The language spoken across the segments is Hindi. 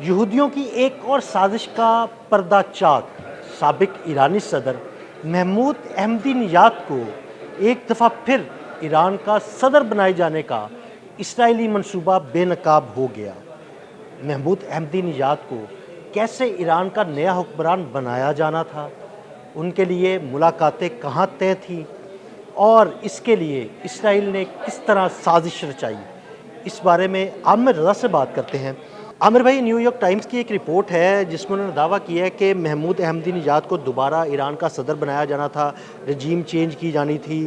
यहूदियों की एक और साजिश का पर्दाचाक साबिक ईरानी सदर महमूद अहमदीनियाद को एक दफ़ा फिर ईरान का सदर बनाए जाने का इसराइली मंसूबा बेनकाब हो गया। महमूद अहमदीनियाद को कैसे ईरान का नया हुक्मरान बनाया जाना था, उनके लिए मुलाकातें कहाँ तय थीं और इसके लिए इसराइल ने किस तरह साजिश रचाई, इस बारे में आमिर रज़ा से बात करते हैं। आमिर भाई, न्यूयॉर्क टाइम्स की एक रिपोर्ट है जिसमें उन्होंने दावा किया है कि महमूद अहमदीनिजाद को दोबारा ईरान का सदर बनाया जाना था, रजीम चेंज की जानी थी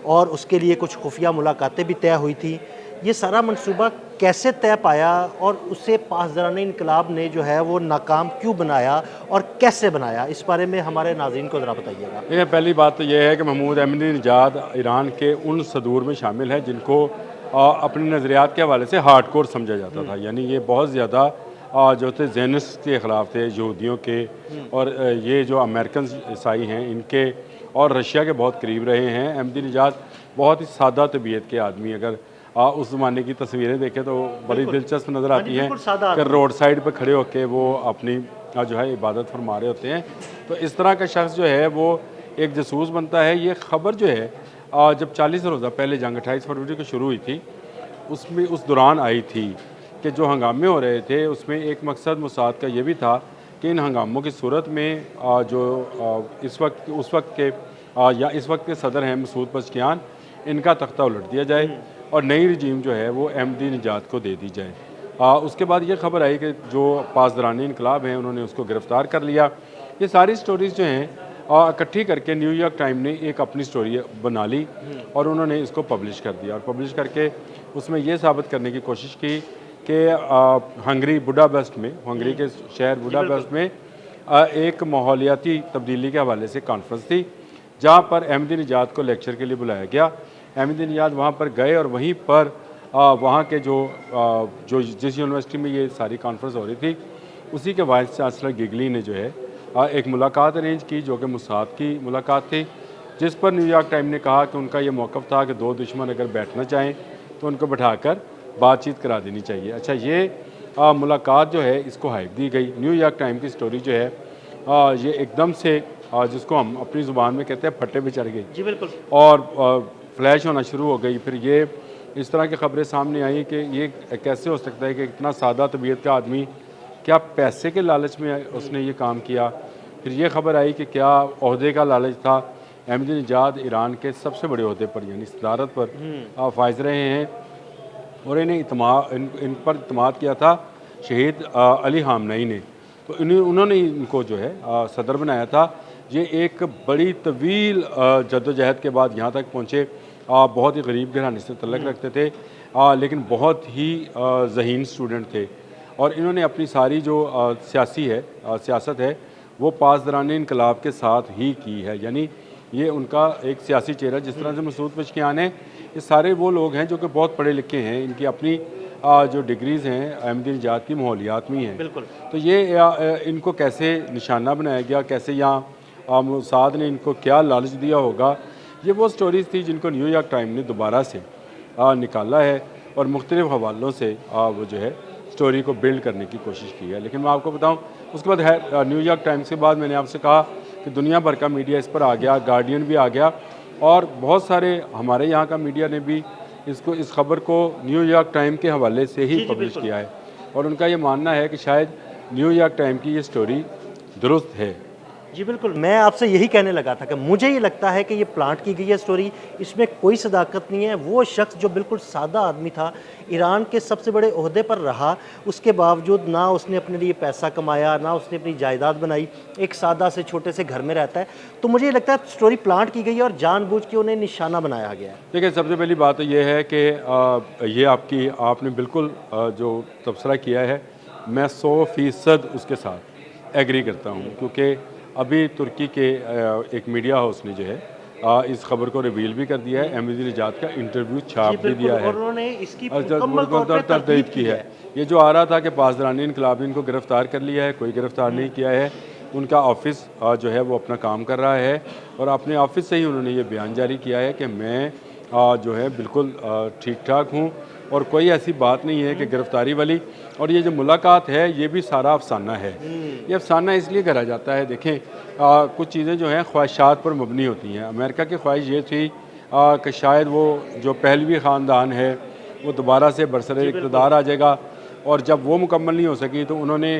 और उसके लिए कुछ खुफिया मुलाकातें भी तय हुई थी। ये सारा मंसूबा कैसे तय पाया और उसे पासदारान इनकलाब ने जो है वो नाकाम क्यों बनाया और कैसे बनाया, इस बारे में हमारे नाज़रीन को ज़रा बताइएगा। देखिए, पहली बात तो यह है कि महमूद अहमदीनिजाद ईरान के उन सदूर में शामिल है जिनको अपने नज़रियात के हवाले से हार्ड कोर समझा जाता था। यानी ये बहुत ज़्यादा जो थे ज़ेनिस्ट के ख़िलाफ़ थे, यहूदियों के, और ये जो अमेरिकन ईसाई हैं इनके और रशिया के बहुत करीब रहे हैं। अहमदीनिजाद बहुत ही सादा तबीयत के आदमी, अगर उस ज़माने की तस्वीरें देखें तो बड़ी दिलचस्प नज़र आती हैं कि रोड साइड पर खड़े होकर वो अपनी जो है इबादत फरमा रहे होते हैं। तो इस तरह का शख्स जो है वो एक जासूस बनता है। ये ख़बर जो है जब 40 रोज़ा पहले जंग 28 फरवरी को शुरू हुई थी, उसमें उस दौरान आई थी कि जो हंगामे हो रहे थे उसमें एक मकसद मोसाद का ये भी था कि इन हंगामों की सूरत में इस वक्त उस वक्त के या इस वक्त के सदर हैं मसूद पज़ेश्कियान, इनका तख्ता उलट दिया जाए और नई रजीम जो है वो अहमदीनिजाद को दे दी जाए। उसके बाद ये खबर आई कि जो पासदारानी इनकलाब हैं उन्होंने उसको गिरफ़्तार कर लिया। ये सारी स्टोरीज़ जो हैं इकट्ठी करके न्यूयॉर्क टाइम ने एक अपनी स्टोरी बना ली और उन्होंने इसको पब्लिश कर दिया, और पब्लिश करके उसमें ये साबित करने की कोशिश की कि हंगरी बुडापेस्ट में, हंगरी के शहर बुडापेस्ट में एक माहौलियाती तब्दीली के हवाले से कॉन्फ्रेंस थी जहाँ पर अहमदीनिजाद को लेक्चर के लिए बुलाया गया। अहमदीनिजाद वहाँ पर गए और वहीं पर वहाँ के जो जिस यूनिवर्सिटी में ये सारी कॉन्फ्रेंस हो रही थी उसी के वाइस चांसलर गिगली ने जो है एक मुलाकात अरेंज की, जो कि मोसाद की मुलाकात थी, जिस पर न्यूयॉर्क टाइम ने कहा कि उनका ये मौक़िफ़ था कि दो दुश्मन अगर बैठना चाहें तो उनको बैठाकर बातचीत करा देनी चाहिए। अच्छा, ये मुलाकात जो है इसको हाइप दी गई। न्यूयॉर्क टाइम की स्टोरी जो है ये एकदम से जिसको हम अपनी ज़ुबान में कहते हैं फट्टे पे चढ़ गई जी बिल्कुल, और फ्लैश होना शुरू हो गई। फिर ये इस तरह की ख़बरें सामने आई कि ये कैसे हो सकता है कि इतना सादा तबीयत का आदमी क्या पैसे के लालच में उसने ये काम किया। फिर ये खबर आई कि क्या ओहदे का लालच था। अहमदीनिजाद ईरान के सबसे बड़े ओहदे पर यानी सदारत पर फाइज रहे हैं और इन पर इत्माद किया था शहीद अली ख़ामनेई ने, तो उन्होंने इनको जो है सदर बनाया था। ये एक बड़ी तवील जद्दोजहद के बाद यहाँ तक पहुँचे। बहुत ही गरीब घराने से तल्लुक़ रखते थे, लेकिन बहुत ही ज़हीन स्टूडेंट थे और इन्होंने अपनी सारी जो सियासत है वो पासदारान इनकलाब के साथ ही की है। यानी ये उनका एक सियासी चेहरा, जिस तरह से मसूद पज़ेश्कियान है, ये सारे वो लोग हैं जो कि बहुत पढ़े लिखे हैं, इनकी अपनी जो डिग्रीज़ हैं अहमदीनिजाद की माहौलियात में हैं। बिल्कुल। तो ये इनको कैसे निशाना बनाया गया, कैसे यहाँ मोसाद ने इनको क्या लालच दिया होगा, ये वो स्टोरीज़ थी जिनको न्यूयॉर्क टाइम ने दोबारा से निकाला है और मुख्तलिफ़ हवालों से वो जो है स्टोरी को बिल्ड करने की कोशिश की है। लेकिन मैं आपको बताऊं, उसके बाद है न्यूयॉर्क टाइम्स के बाद मैंने आपसे कहा कि दुनिया भर का मीडिया इस पर आ गया, गार्डियन भी आ गया और बहुत सारे हमारे यहाँ का मीडिया ने भी इस खबर को न्यूयॉर्क टाइम के हवाले से ही पब्लिश किया है और उनका ये मानना है कि शायद न्यूयॉर्क टाइम की ये स्टोरी दुरुस्त है। जी बिल्कुल, मैं आपसे यही कहने लगा था कि मुझे ये लगता है कि ये प्लांट की गई है स्टोरी, इसमें कोई सदाकत नहीं है। वो शख्स जो बिल्कुल सादा आदमी था, ईरान के सबसे बड़े ओहदे पर रहा, उसके बावजूद ना उसने अपने लिए पैसा कमाया, ना उसने अपनी जायदाद बनाई, एक सादा से छोटे से घर में रहता है। तो मुझे ये लगता है स्टोरी प्लांट की गई है और जानबूझ के उन्हें निशाना बनाया गया है। देखिए, सबसे पहली बात तो ये है कि ये आपने बिल्कुल जो तबसरा किया है, मैं 100% उसके साथ एग्री करता हूँ, क्योंकि अभी तुर्की के एक मीडिया हाउस ने जो है इस खबर को रिवील भी कर दिया है, अहमदीनिजाद का इंटरव्यू छाप भी दिया है और उन्होंने इसकी और मुकम्मल तौर पे तरदीद की है। ये जो आ रहा था कि पासदारानी इनकलाब ने इनको गिरफ़्तार कर लिया है, कोई गिरफ़्तार नहीं किया है। उनका ऑफिस जो है वो अपना काम कर रहा है और अपने ऑफिस से ही उन्होंने ये बयान जारी किया है कि मैं जो है बिल्कुल ठीक ठाक हूँ और कोई ऐसी बात नहीं है कि गिरफ़्तारी वाली। और ये जो मुलाकात है ये भी सारा अफसाना है। ये अफसाना इसलिए करा जाता है, देखें कुछ चीज़ें जो हैं ख्वाहिशात पर मबनी होती हैं। अमेरिका की ख्वाहिश ये थी कि शायद वो जो पहलवी ख़ानदान है वो दोबारा से बरसरे इक़्तिदार आ जाएगा, और जब वो मुकम्मल नहीं हो सकी तो उन्होंने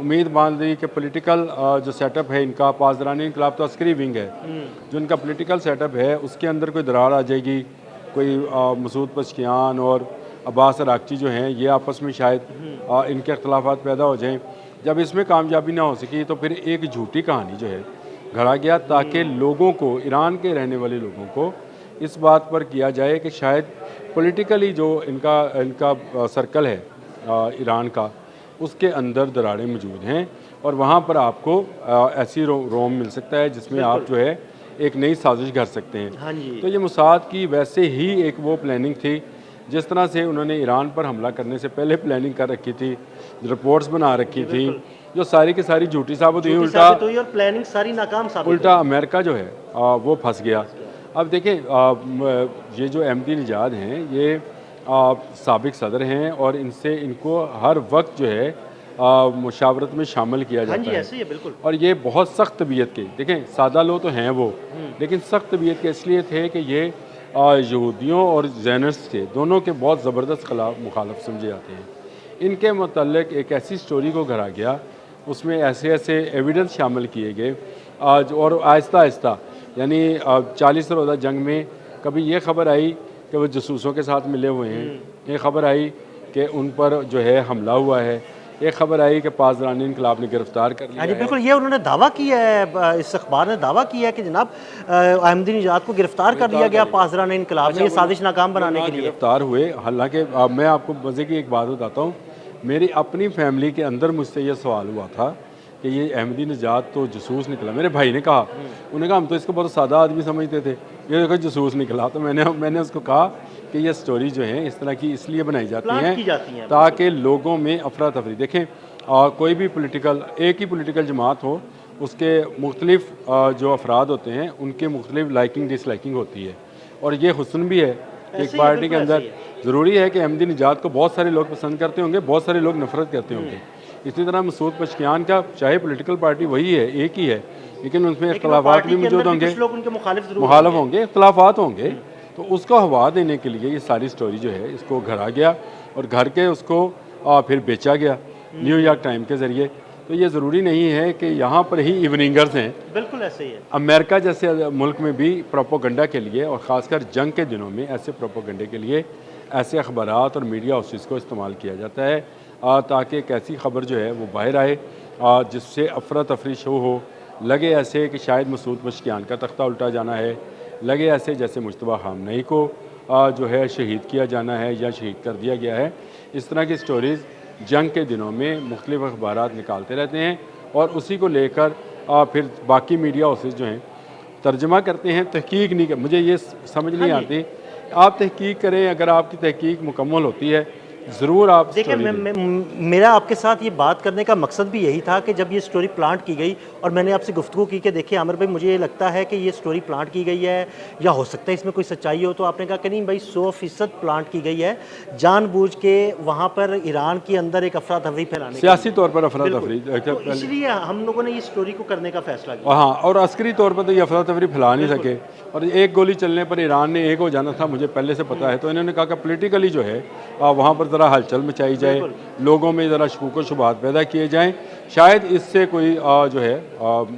उम्मीद बांध ली कि पॉलिटिकल जो सेटअप है इनका, पासदारानी इनकलाब तो अस्करी विंग है, जो इनका पॉलिटिकल सेटअप है उसके अंदर कोई दरार आ जाएगी, कोई मसूद पशकियान और अब्बास अरागची जो हैं ये आपस में शायद इनके अख्तलाफात पैदा हो जाएं। जब इसमें कामयाबी ना हो सकी तो फिर एक झूठी कहानी जो है घड़ा गया, ताकि लोगों को, ईरान के रहने वाले लोगों को इस बात पर किया जाए कि शायद पॉलिटिकली जो इनका इनका सर्कल है ईरान का, उसके अंदर दरारें मौजूद हैं और वहाँ पर आपको ऐसी रोम मिल सकता है जिसमें आप जो है एक नई साजिश कर सकते हैं। हाँ जी। तो ये मोसाद की वैसे ही एक वो प्लानिंग थी, जिस तरह से उन्होंने ईरान पर हमला करने से पहले प्लानिंग कर रखी थी, रिपोर्ट्स बना रखी थी, जो सारी की सारी झूठी साबित हुई, उल्टा और प्लानिंग सारी नाकाम साबित हुई। उल्टा अमेरिका जो है वो फंस गया। अब देखें ये जो अहमदी निजाद हैं ये साबिक सदर हैं और इनसे इनको हर वक्त जो है मुशावरत में शामिल किया जाता है। ऐसे ही है बिल्कुल। और ये बहुत सख्त तबीयत के, देखें सादा लोग तो हैं वो, लेकिन सख्त तबीयत के इसलिए थे कि ये यहूदियों और जैनस के दोनों के बहुत ज़बरदस्त खिलाफ मुखालफ समझे जाते हैं। इनके मतलब एक ऐसी स्टोरी को घरा गया, उसमें ऐसे ऐसे एविडेंस शामिल किए गए आज, और आहिस्ता आहिस्ता यानी 40 रोज़ा जंग में कभी ये खबर आई कि वो जसूसों के साथ मिले हुए हैं, एक खबर आई कि उन पर जो है हमला हुआ है, एक खबर आई कि पासदारानी इनकलाब ने गिरफ्तार कर लिया। जी बिल्कुल, ये उन्होंने दावा किया है, इस अखबार ने दावा किया है कि जनाब अहमदी निजाद को गिरफ्तार कर लिया गया पासदारानी इनकलाब ने, ये साजिश नाकाम बनाने के लिए गिरफ्तार हुए। हालांकि मैं आपको मज़े की एक बात बताता हूँ, मेरी अपनी फैमिली के अंदर मुझसे ये सवाल हुआ था कि ये अहमदी निजाद तो जसूस निकला। मेरे भाई ने कहा, उन्होंने कहा हम तो इसको बहुत सादा आदमी समझते थे, ये देखो जसूस निकला। तो मैंने उसको कहा कि ये स्टोरी जो है इस तरह की इसलिए बनाई जाती हैं ताकि लोगों में अफरा तफरी। देखें कोई भी पॉलिटिकल, एक ही पॉलिटिकल जमात हो, उसके मुख्तलिफ जो अफराद होते हैं उनके मुख्तलिफ लाइकिंग डिसलाइकिंग होती है, और ये हुस्न भी है कि एक पार्टी के अंदर ज़रूरी है कि अहमदी निजाद को बहुत सारे लोग पसंद करते होंगे, बहुत सारे लोग नफरत करते होंगे। इसी तरह मसूद पशकियान का चाहे पॉलिटिकल पार्टी वही है, एक ही है, लेकिन उसमें इख्तलाफात भी मौजूद होंगे, मुखालिफ होंगे, इख्तलाफात होंगे। तो उसको हवा देने के लिए ये सारी स्टोरी जो है इसको घरा गया और घर के उसको फिर बेचा गया न्यूयॉर्क टाइम के ज़रिए। तो ये ज़रूरी नहीं है कि यहाँ पर ही इवनिंगर्स हैं, बिल्कुल ऐसे ही है। अमेरिका जैसे मुल्क में भी प्रोपोगंडा के लिए और ख़ासकर जंग के दिनों में ऐसे प्रोपोगंडे के लिए ऐसे अखबारात और मीडिया हाउसेस को इस्तेमाल किया जाता है ताकि एक ऐसी खबर जो है वो बाहर आए जिससे अफरा तफरी शो हो, लगे ऐसे कि शायद मसूद पशकियान का तख्ता उल्टा जाना है, लगे ऐसे जैसे मुज्तबा खामनेई को जो है शहीद किया जाना है या शहीद कर दिया गया है। इस तरह की स्टोरीज़ जंग के दिनों में मुख्तलिफ अखबारात निकालते रहते हैं और उसी को लेकर फिर बाकी मीडिया हाउसेस जो हैं तर्जमा करते हैं, तहकीक नहीं कर। मुझे ये समझ नहीं आती, आप तहकीक करें, अगर आपकी तहकीक मुकम्मल होती है ज़रूर आप देखिए मेरा आपके साथ ये बात करने का मकसद भी यही था कि जब ये स्टोरी प्लांट की गई और मैंने आपसे गुफ्तगू की कि देखिए आमिर भाई मुझे ये लगता है कि ये स्टोरी प्लांट की गई है या हो सकता है इसमें कोई सच्चाई हो, तो आपने कहा कि नहीं भाई 100% प्लांट की गई है, जानबूझ के वहाँ पर ईरान के अंदर एक अफरा तफरी फैलाने, सियासी तौर पर अफरा तफरी, तो इसलिए हम लोगों ने ये स्टोरी को करने का फैसला किया। हाँ, और अस्करी तौर पर तो ये अफरा तफरी फैला नहीं सके और एक गोली चलने पर ईरान ने एक हो जाना था, मुझे पहले से पता है। तो इन्होंने कहा कि पोलिटिकली जो है वहाँ पर ज़रा हलचल मचाई जाए, लोगों में ज़रा शकूक व शुबहात पैदा किए जाएँ, शायद इससे कोई जो है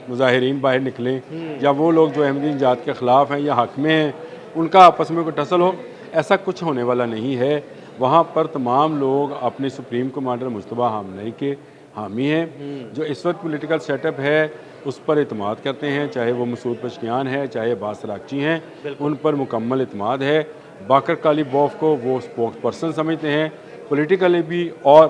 मुजाहिरीन बाहर निकलें या वो लोग जो अहमदी निजाद के ख़िलाफ़ हैं या हक़ में हैं उनका आपस में कोई टसल हो। ऐसा कुछ होने वाला नहीं है। वहाँ पर तमाम लोग अपने सुप्रीम कमांडर मुज्तबा खामनेई के हामी हैं, जो इस वक्त पॉलिटिकल सेटअप है उस पर इत्माद करते हैं, चाहे वो मसूद पशकियान है चाहे अब्बास अरागची हैं, उन पर मुकम्मल इत्माद है। बाकर कालिबोफ को वो स्पोक्स पर्सन समझते हैं, पॉलिटिकली भी और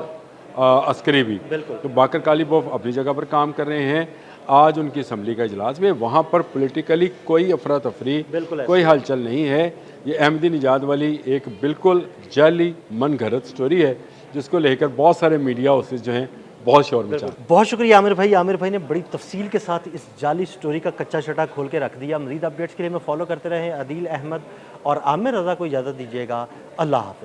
अस्करी भी। तो बाकर कालिबोफ अपनी जगह पर काम कर रहे हैं। आज उनकी असम्बली का इजलास भी है, वहाँ पर पॉलिटिकली कोई अफरा तफरी, कोई हलचल नहीं है। ये अहमदी निजाद वाली एक बिल्कुल जाली मन घड़त स्टोरी है जिसको लेकर बहुत सारे मीडिया हाउसेस जो हैं बहुत शोर मचा। बहुत शुक्रिया आमिर भाई। आमिर भाई ने बड़ी तफसील के साथ इस जाली स्टोरी का कच्चा शटा खोल के रख दिया। मज़ीद अपडेट्स के लिए हमें फॉलो करते रहें। अदील अहमद और आमिर रज़ा को इजाज़त दीजिएगा। अल्लाह हाफ़िज़।